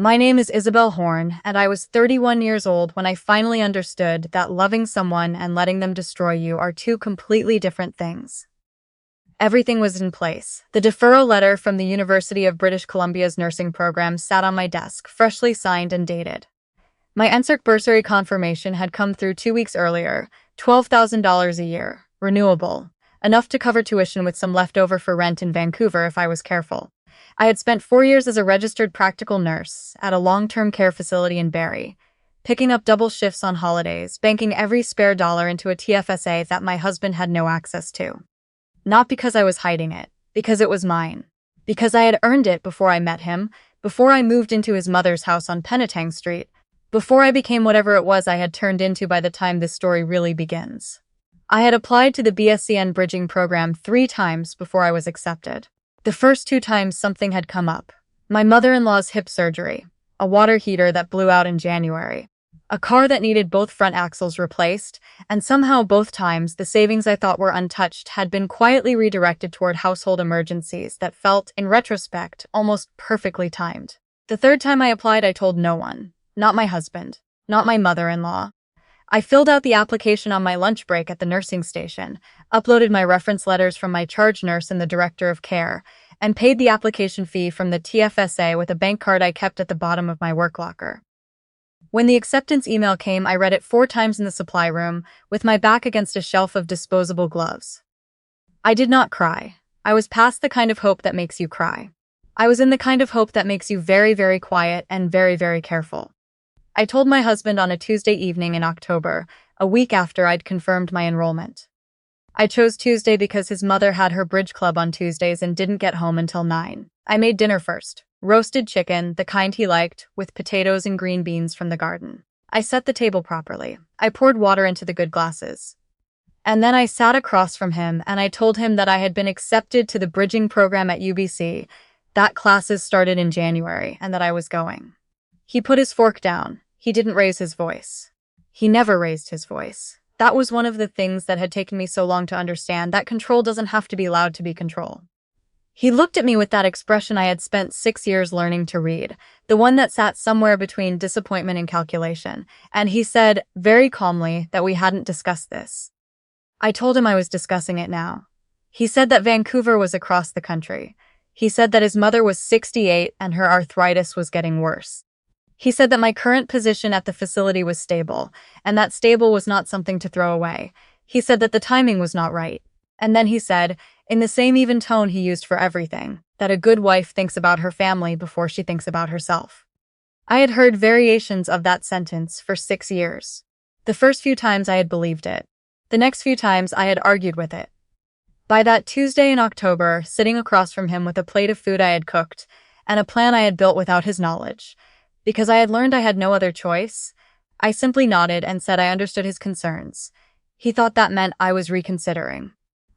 My name is Isabel Horn, and I was 31 years old when I finally understood that loving someone and letting them destroy you are two completely different things. Everything was in place. The deferral letter from the University of British Columbia's nursing program sat on my desk, freshly signed and dated. My NSERC bursary confirmation had come through 2 weeks earlier, $12,000 a year, renewable, enough to cover tuition with some leftover for rent in Vancouver if I was careful. I had spent 4 years as a registered practical nurse at a long-term care facility in Barrie, picking up double shifts on holidays, banking every spare dollar into a TFSA that my husband had no access to. Not because I was hiding it, because it was mine. Because I had earned it before I met him, before I moved into his mother's house on Penetang Street, before I became whatever it was I had turned into by the time this story really begins. I had applied to the BSCN bridging program 3 times before I was accepted. The first 2 times something had come up. My mother-in-law's hip surgery, a water heater that blew out in January, a car that needed both front axles replaced, and somehow both times the savings I thought were untouched had been quietly redirected toward household emergencies that felt, in retrospect, almost perfectly timed. The third time I applied, I told no one. Not my husband. Not my mother-in-law. I filled out the application on my lunch break at the nursing station, uploaded my reference letters from my charge nurse and the director of care, and paid the application fee from the TFSA with a bank card I kept at the bottom of my work locker. When the acceptance email came, I read it 4 times in the supply room, with my back against a shelf of disposable gloves. I did not cry. I was past the kind of hope that makes you cry. I was in the kind of hope that makes you very, very quiet and very, very careful. I told my husband on a Tuesday evening in October, a week after I'd confirmed my enrollment. I chose Tuesday because his mother had her bridge club on Tuesdays and didn't get home until 9. I made dinner first. Roasted chicken, the kind he liked, with potatoes and green beans from the garden. I set the table properly. I poured water into the good glasses. And then I sat across from him and I told him that I had been accepted to the bridging program at UBC, that classes started in January, and that I was going. He put his fork down. He didn't raise his voice. He never raised his voice. That was one of the things that had taken me so long to understand, that control doesn't have to be loud to be control. He looked at me with that expression I had spent 6 years learning to read, the one that sat somewhere between disappointment and calculation, and he said, very calmly, that we hadn't discussed this. I told him I was discussing it now. He said that Vancouver was across the country. He said that his mother was 68 and her arthritis was getting worse. He said that my current position at the facility was stable, and that stable was not something to throw away. He said that the timing was not right. And then he said, in the same even tone he used for everything, that a good wife thinks about her family before she thinks about herself. I had heard variations of that sentence for 6 years. The first few times I had believed it. The next few times I had argued with it. By that Tuesday in October, sitting across from him with a plate of food I had cooked, and a plan I had built without his knowledge, because I had learned I had no other choice, I simply nodded and said I understood his concerns. He thought that meant I was reconsidering.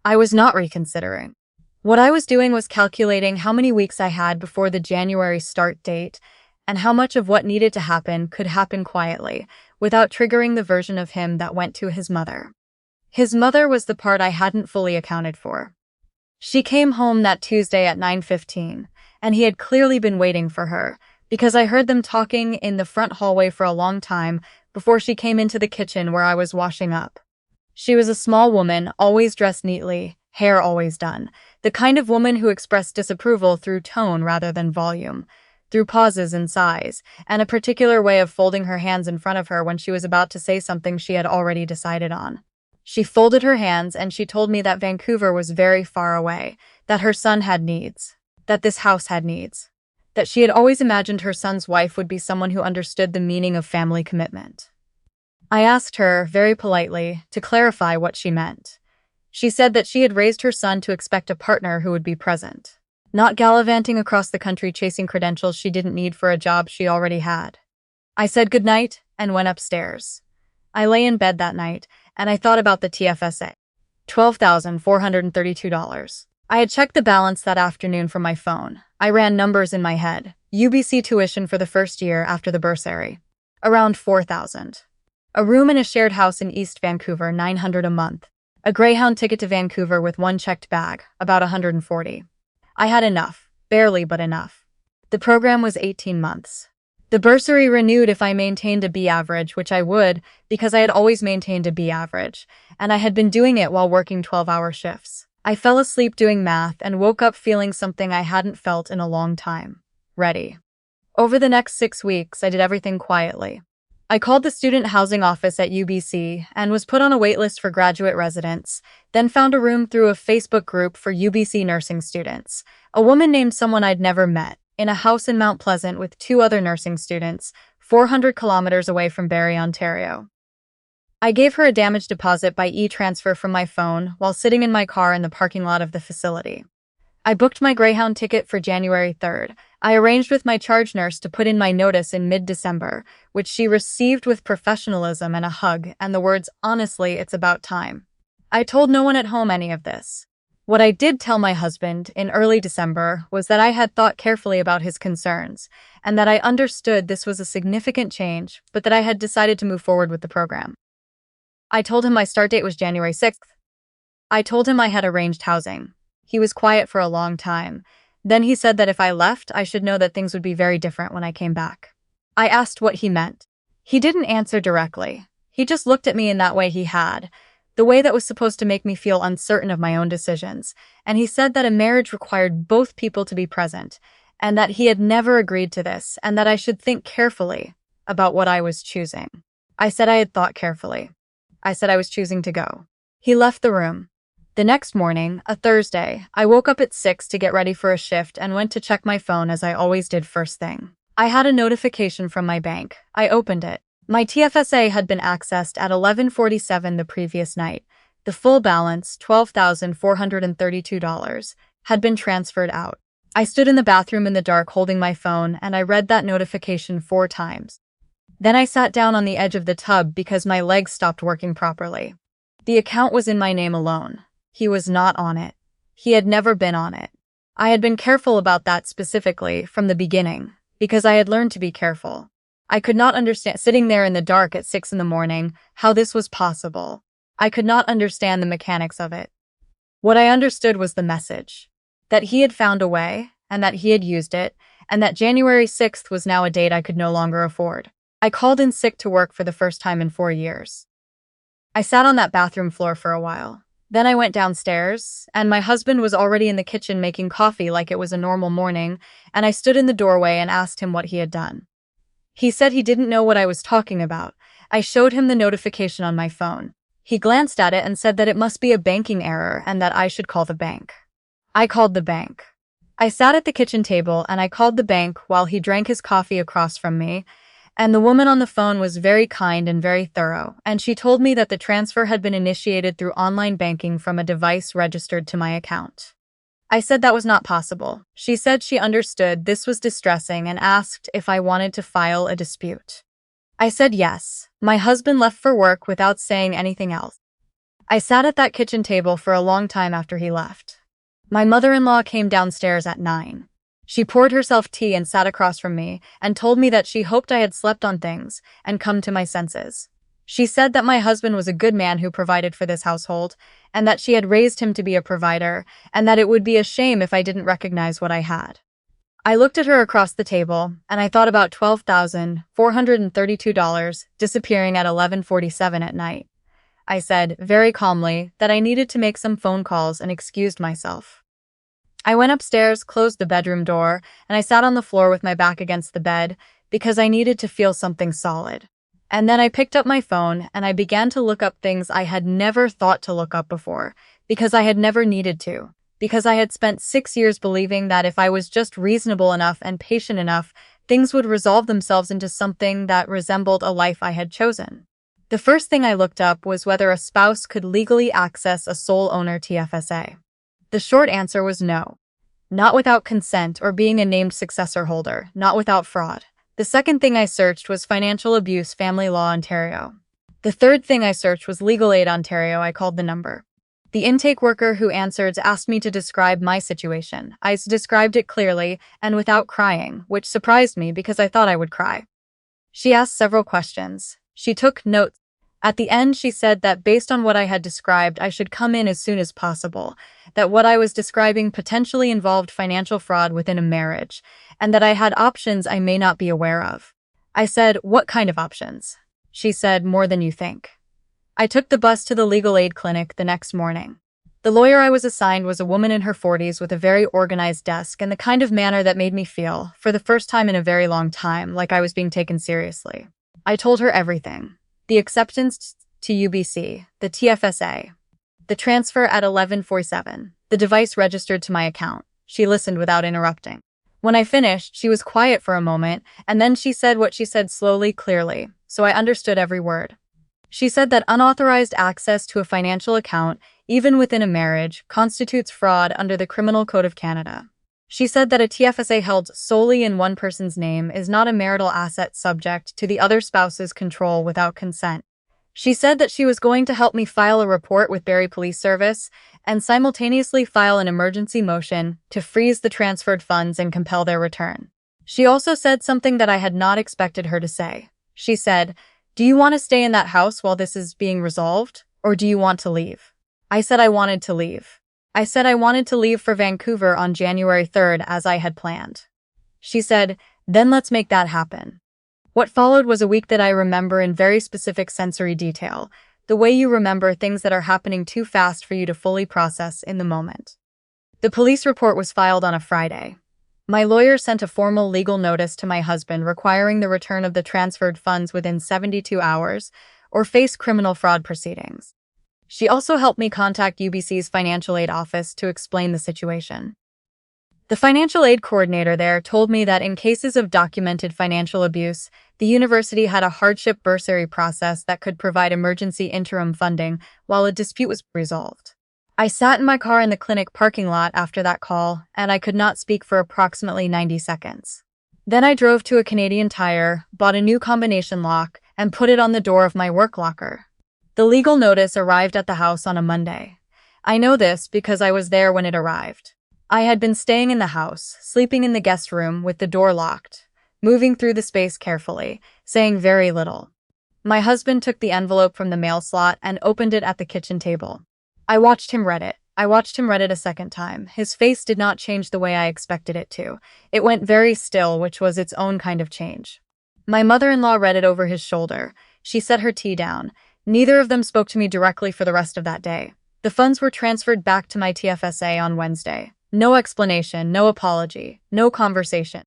I was not reconsidering. What I was doing was calculating how many weeks I had before the January start date, and how much of what needed to happen could happen quietly, without triggering the version of him that went to his mother. His mother was the part I hadn't fully accounted for. She came home that Tuesday at 9:15, and he had clearly been waiting for her, because I heard them talking in the front hallway for a long time before she came into the kitchen where I was washing up. She was a small woman, always dressed neatly, hair always done, the kind of woman who expressed disapproval through tone rather than volume, through pauses and sighs, and a particular way of folding her hands in front of her when she was about to say something she had already decided on. She folded her hands and she told me that Vancouver was very far away, that her son had needs, that this house had needs, that she had always imagined her son's wife would be someone who understood the meaning of family commitment. I asked her, very politely, to clarify what she meant. She said that she had raised her son to expect a partner who would be present, not gallivanting across the country chasing credentials she didn't need for a job she already had. I said goodnight and went upstairs. I lay in bed that night, and I thought about the TFSA. $12,432. I had checked the balance that afternoon from my phone. I ran numbers in my head. UBC tuition for the first year after the bursary. Around $4,000. A room in a shared house in East Vancouver, $900 a month. A Greyhound ticket to Vancouver with one checked bag, about $140. I had enough. Barely, but enough. The program was 18 months. The bursary renewed if I maintained a B average, which I would, because I had always maintained a B average, and I had been doing it while working 12-hour shifts. I fell asleep doing math and woke up feeling something I hadn't felt in a long time. Ready. Over the next 6 weeks, I did everything quietly. I called the student housing office at UBC and was put on a waitlist for graduate residents, then found a room through a Facebook group for UBC nursing students. A woman named someone I'd never met, in a house in Mount Pleasant with 2 other nursing students, 400 kilometers away from Barrie, Ontario. I gave her a damage deposit by e-transfer from my phone while sitting in my car in the parking lot of the facility. I booked my Greyhound ticket for January 3rd. I arranged with my charge nurse to put in my notice in mid-December, which she received with professionalism and a hug and the words, "Honestly, it's about time." I told no one at home any of this. What I did tell my husband in early December was that I had thought carefully about his concerns and that I understood this was a significant change, but that I had decided to move forward with the program. I told him my start date was January 6th. I told him I had arranged housing. He was quiet for a long time. Then he said that if I left, I should know that things would be very different when I came back. I asked what he meant. He didn't answer directly. He just looked at me in that way he had, the way that was supposed to make me feel uncertain of my own decisions, and he said that a marriage required both people to be present, and that he had never agreed to this, and that I should think carefully about what I was choosing. I said I had thought carefully. I said I was choosing to go. He left the room. The next morning, a Thursday, I woke up at 6 to get ready for a shift and went to check my phone as I always did first thing. I had a notification from my bank. I opened it. My TFSA had been accessed at 11:47 the previous night. The full balance, $12,432, had been transferred out. I stood in the bathroom in the dark holding my phone and I read that notification 4 times. Then I sat down on the edge of the tub because my legs stopped working properly. The account was in my name alone. He was not on it. He had never been on it. I had been careful about that specifically from the beginning, because I had learned to be careful. I could not understand, sitting there in the dark at 6 in the morning, how this was possible. I could not understand the mechanics of it. What I understood was the message. That he had found a way, and that he had used it, and that January 6th was now a date I could no longer afford. I called in sick to work for the first time in 4 years. I sat on that bathroom floor for a while. Then I went downstairs, and my husband was already in the kitchen making coffee like it was a normal morning, and I stood in the doorway and asked him what he had done. He said he didn't know what I was talking about. I showed him the notification on my phone. He glanced at it and said that it must be a banking error and that I should call the bank. I called the bank. I sat at the kitchen table and I called the bank while he drank his coffee across from me, and the woman on the phone was very kind and very thorough, and she told me that the transfer had been initiated through online banking from a device registered to my account. I said that was not possible. She said she understood this was distressing and asked if I wanted to file a dispute. I said yes. My husband left for work without saying anything else. I sat at that kitchen table for a long time after he left. My mother-in-law came downstairs at 9. She poured herself tea and sat across from me and told me that she hoped I had slept on things and come to my senses. She said that my husband was a good man who provided for this household and that she had raised him to be a provider and that it would be a shame if I didn't recognize what I had. I looked at her across the table and I thought about $12,432 disappearing at 11:47 at night. I said, very calmly, that I needed to make some phone calls and excused myself. I went upstairs, closed the bedroom door, and I sat on the floor with my back against the bed because I needed to feel something solid. And then I picked up my phone and I began to look up things I had never thought to look up before because I had never needed to, because I had spent 6 years believing that if I was just reasonable enough and patient enough, things would resolve themselves into something that resembled a life I had chosen. The first thing I looked up was whether a spouse could legally access a sole owner TFSA. The short answer was no. Not without consent or being a named successor holder, not without fraud. The second thing I searched was Financial Abuse Family Law Ontario. The third thing I searched was Legal Aid Ontario. I called the number. The intake worker who answered asked me to describe my situation. I described it clearly and without crying, which surprised me because I thought I would cry. She asked several questions. She took notes. At the end, she said that based on what I had described, I should come in as soon as possible, that what I was describing potentially involved financial fraud within a marriage, and that I had options I may not be aware of. I said, "What kind of options?" She said, "More than you think." I took the bus to the legal aid clinic the next morning. The lawyer I was assigned was a woman in her 40s with a very organized desk and the kind of manner that made me feel, for the first time in a very long time, like I was being taken seriously. I told her everything. The acceptance to UBC, the TFSA, the transfer at 11:47, the device registered to my account. She listened without interrupting. When I finished, she was quiet for a moment, and then she said what she said slowly, clearly, so I understood every word. She said that unauthorized access to a financial account, even within a marriage, constitutes fraud under the Criminal Code of Canada. She said that a TFSA held solely in one person's name is not a marital asset subject to the other spouse's control without consent. She said that she was going to help me file a report with Barrie Police Service and simultaneously file an emergency motion to freeze the transferred funds and compel their return. She also said something that I had not expected her to say. She said, "Do you want to stay in that house while this is being resolved, or do you want to leave?" I said I wanted to leave. I said I wanted to leave for Vancouver on January 3rd as I had planned. She said, "Then let's make that happen." What followed was a week that I remember in very specific sensory detail, the way you remember things that are happening too fast for you to fully process in the moment. The police report was filed on a Friday. My lawyer sent a formal legal notice to my husband requiring the return of the transferred funds within 72 hours or face criminal fraud proceedings. She also helped me contact UBC's financial aid office to explain the situation. The financial aid coordinator there told me that in cases of documented financial abuse, the university had a hardship bursary process that could provide emergency interim funding while a dispute was resolved. I sat in my car in the clinic parking lot after that call, and I could not speak for approximately 90 seconds. Then I drove to a Canadian Tire, bought a new combination lock, and put it on the door of my work locker. The legal notice arrived at the house on a Monday. I know this because I was there when it arrived. I had been staying in the house, sleeping in the guest room with the door locked, moving through the space carefully, saying very little. My husband took the envelope from the mail slot and opened it at the kitchen table. I watched him read it. I watched him read it a second time. His face did not change the way I expected it to. It went very still, which was its own kind of change. My mother-in-law read it over his shoulder. She set her tea down. Neither of them spoke to me directly for the rest of that day. The funds were transferred back to my TFSA on Wednesday. No explanation, no apology, no conversation.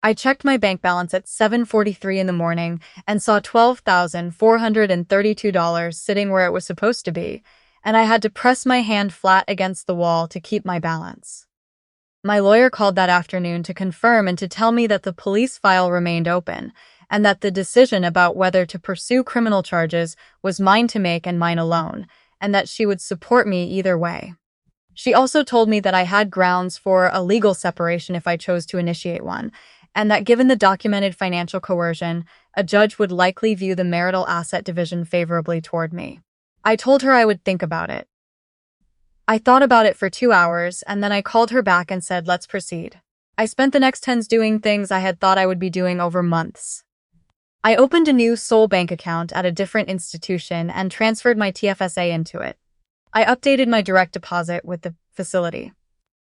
I checked my bank balance at 7:43 in the morning and saw $12,432 sitting where it was supposed to be, and I had to press my hand flat against the wall to keep my balance. My lawyer called that afternoon to confirm and to tell me that the police file remained open, and that the decision about whether to pursue criminal charges was mine to make and mine alone, and that she would support me either way. She also told me that I had grounds for a legal separation if I chose to initiate one, and that given the documented financial coercion, a judge would likely view the marital asset division favorably toward me. I told her I would think about it. I thought about it for 2 hours, and then I called her back and said, "Let's proceed." I spent the next 10 doing things I had thought I would be doing over months. I opened a new sole bank account at a different institution and transferred my TFSA into it. I updated my direct deposit with the facility.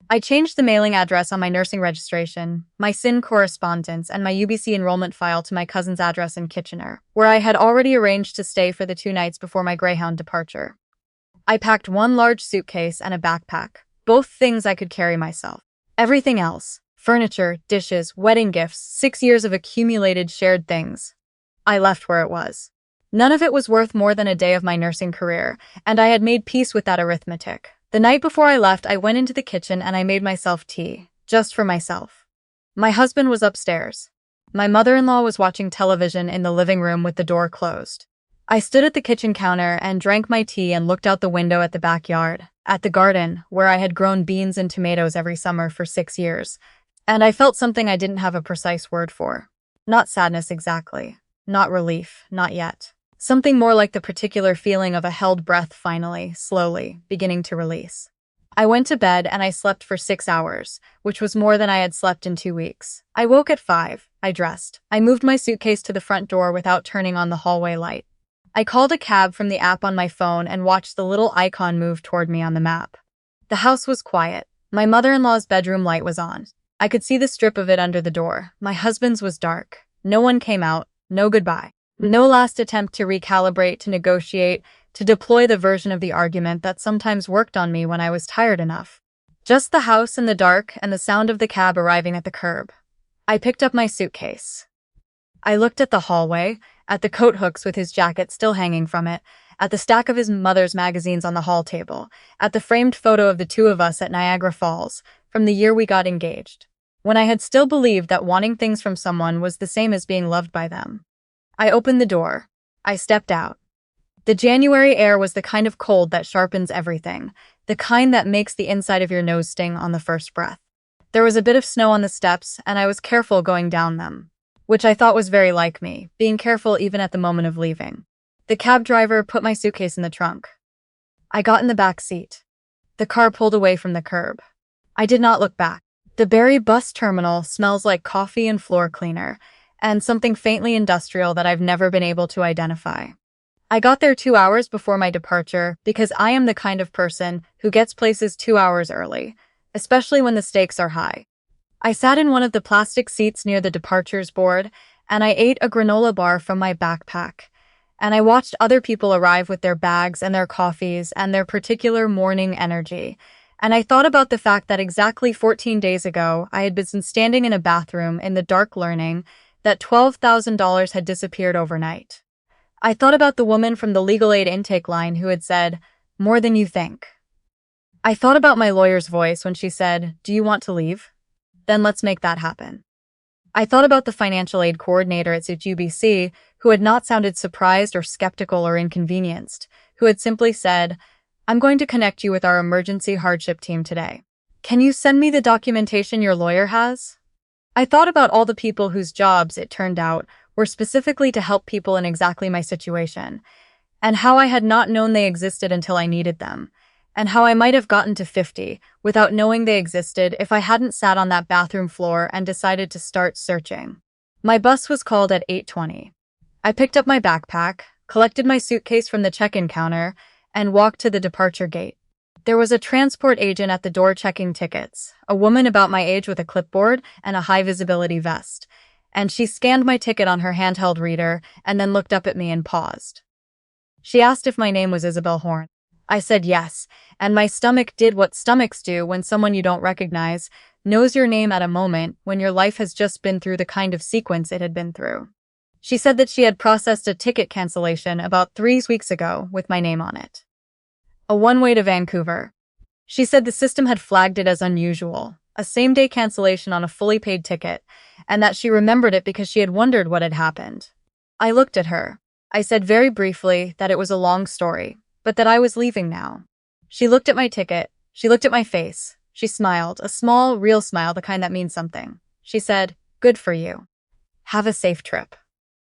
I changed the mailing address on my nursing registration, my SIN correspondence, and my UBC enrollment file to my cousin's address in Kitchener, where I had already arranged to stay for the 2 nights before my Greyhound departure. I packed one large suitcase and a backpack, both things I could carry myself. Everything else, furniture, dishes, wedding gifts, 6 years of accumulated shared things, I left where it was. None of it was worth more than a day of my nursing career, and I had made peace with that arithmetic. The night before I left, I went into the kitchen and I made myself tea, just for myself. My husband was upstairs. My mother-in-law was watching television in the living room with the door closed. I stood at the kitchen counter and drank my tea and looked out the window at the backyard, at the garden, where I had grown beans and tomatoes every summer for 6 years, and I felt something I didn't have a precise word for. Not sadness exactly. Not relief, not yet. Something more like the particular feeling of a held breath finally, slowly, beginning to release. I went to bed and I slept for 6 hours, which was more than I had slept in 2 weeks. I woke at 5. I dressed. I moved my suitcase to the front door without turning on the hallway light. I called a cab from the app on my phone and watched the little icon move toward me on the map. The house was quiet. My mother-in-law's bedroom light was on. I could see the strip of it under the door. My husband's was dark. No one came out. No goodbye. No last attempt to recalibrate, to negotiate, to deploy the version of the argument that sometimes worked on me when I was tired enough. Just the house in the dark and the sound of the cab arriving at the curb. I picked up my suitcase. I looked at the hallway, at the coat hooks with his jacket still hanging from it, at the stack of his mother's magazines on the hall table, at the framed photo of the two of us at Niagara Falls from the year we got engaged, when I had still believed that wanting things from someone was the same as being loved by them. I opened the door. I stepped out. The January air was the kind of cold that sharpens everything, the kind that makes the inside of your nose sting on the first breath. There was a bit of snow on the steps, and I was careful going down them, which I thought was very like me, being careful even at the moment of leaving. The cab driver put my suitcase in the trunk. I got in the back seat. The car pulled away from the curb. I did not look back. The Barrie bus terminal smells like coffee and floor cleaner, and something faintly industrial that I've never been able to identify. I got there 2 hours before my departure because I am the kind of person who gets places 2 hours early, especially when the stakes are high. I sat in one of the plastic seats near the departures board, and I ate a granola bar from my backpack, and I watched other people arrive with their bags and their coffees and their particular morning energy, and I thought about the fact that exactly 14 days ago I had been standing in a bathroom in the dark learning that $12,000 had disappeared overnight. I thought about the woman from the legal aid intake line who had said, "More than you think." I thought about my lawyer's voice when she said, "Do you want to leave? Then let's make that happen." I thought about the financial aid coordinator at UBC who had not sounded surprised or skeptical or inconvenienced, who had simply said, "I'm going to connect you with our emergency hardship team today. Can you send me the documentation your lawyer has?" I thought about all the people whose jobs, it turned out, were specifically to help people in exactly my situation, and how I had not known they existed until I needed them, and how I might have gotten to 50 without knowing they existed if I hadn't sat on that bathroom floor and decided to start searching. My bus was called at 8:20. I picked up my backpack, collected my suitcase from the check-in counter, and walked to the departure gate. There was a transport agent at the door checking tickets, a woman about my age with a clipboard and a high-visibility vest, and she scanned my ticket on her handheld reader and then looked up at me and paused. She asked if my name was Isabel Horn. I said yes, and my stomach did what stomachs do when someone you don't recognize knows your name at a moment when your life has just been through the kind of sequence it had been through. She said that she had processed a ticket cancellation about 3 weeks ago with my name on it. A one-way to Vancouver. She said the system had flagged it as unusual, a same-day cancellation on a fully paid ticket, and that she remembered it because she had wondered what had happened. I looked at her. I said very briefly that it was a long story, but that I was leaving now. She looked at my ticket. She looked at my face. She smiled, a small, real smile, the kind that means something. She said, "Good for you. Have a safe trip."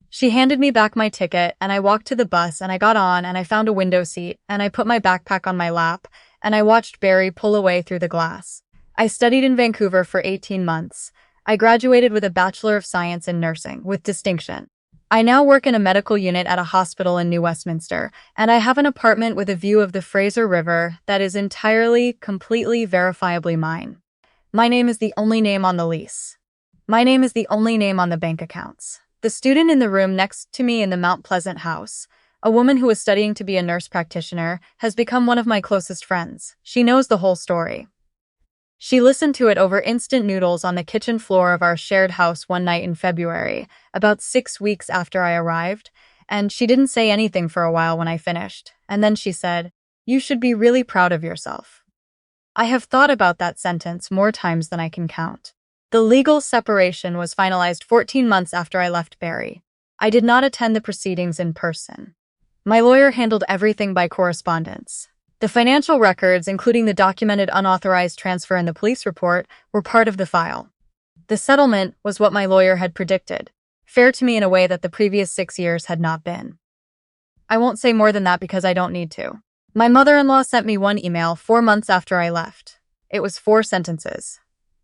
She handed me back my ticket, and I walked to the bus, and I got on, and I found a window seat, and I put my backpack on my lap, and I watched Barrie pull away through the glass. I studied in Vancouver for 18 months. I graduated with a Bachelor of Science in Nursing, with distinction. I now work in a medical unit at a hospital in New Westminster, and I have an apartment with a view of the Fraser River that is entirely, completely, verifiably mine. My name is the only name on the lease. My name is the only name on the bank accounts. The student in the room next to me in the Mount Pleasant house, a woman who is studying to be a nurse practitioner, has become one of my closest friends. She knows the whole story. She listened to it over instant noodles on the kitchen floor of our shared house one night in February, about 6 weeks after I arrived, and she didn't say anything for a while when I finished, and then she said, "You should be really proud of yourself." I have thought about that sentence more times than I can count. The legal separation was finalized 14 months after I left Barrie. I did not attend the proceedings in person. My lawyer handled everything by correspondence. The financial records, including the documented unauthorized transfer and the police report, were part of the file. The settlement was what my lawyer had predicted, fair to me in a way that the previous 6 years had not been. I won't say more than that because I don't need to. My mother-in-law sent me one email 4 months after I left. It was 4 sentences.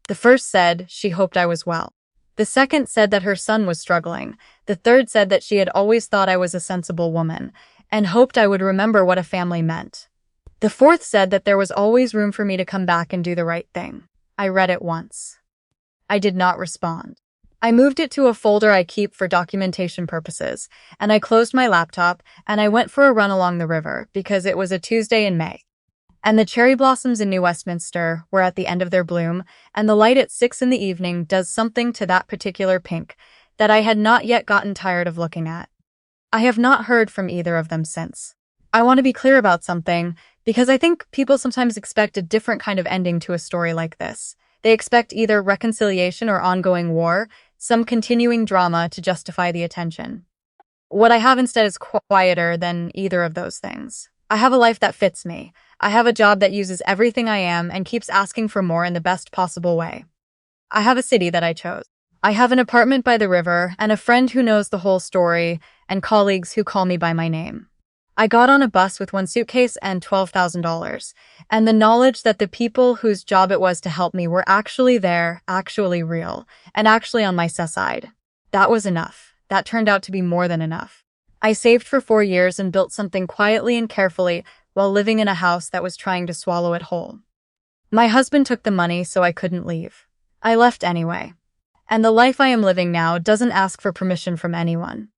The first said she hoped I was well. The The second said that her son was struggling. The third said that she had always thought I was a sensible woman and hoped I would remember what a family meant. The fourth said that there was always room for me to come back and do the right thing. I read it once. I did not respond. I moved it to a folder I keep for documentation purposes, and I closed my laptop and I went for a run along the river because it was a Tuesday in May. And the cherry blossoms in New Westminster were at the end of their bloom, and the light at 6 in the evening does something to that particular pink that I had not yet gotten tired of looking at. I have not heard from either of them since. I want to be clear about something, because I think people sometimes expect a different kind of ending to a story like this. They expect either reconciliation or ongoing war, some continuing drama to justify the attention. What I have instead is quieter than either of those things. I have a life that fits me. I have a job that uses everything I am and keeps asking for more in the best possible way. I have a city that I chose. I have an apartment by the river and a friend who knows the whole story and colleagues who call me by my name. I got on a bus with one suitcase and $12,000, and the knowledge that the people whose job it was to help me were actually there, actually real, and actually on my side. That was enough. That turned out to be more than enough. I saved for 4 years and built something quietly and carefully while living in a house that was trying to swallow it whole. My husband took the money, so I couldn't leave. I left anyway. And the life I am living now doesn't ask for permission from anyone.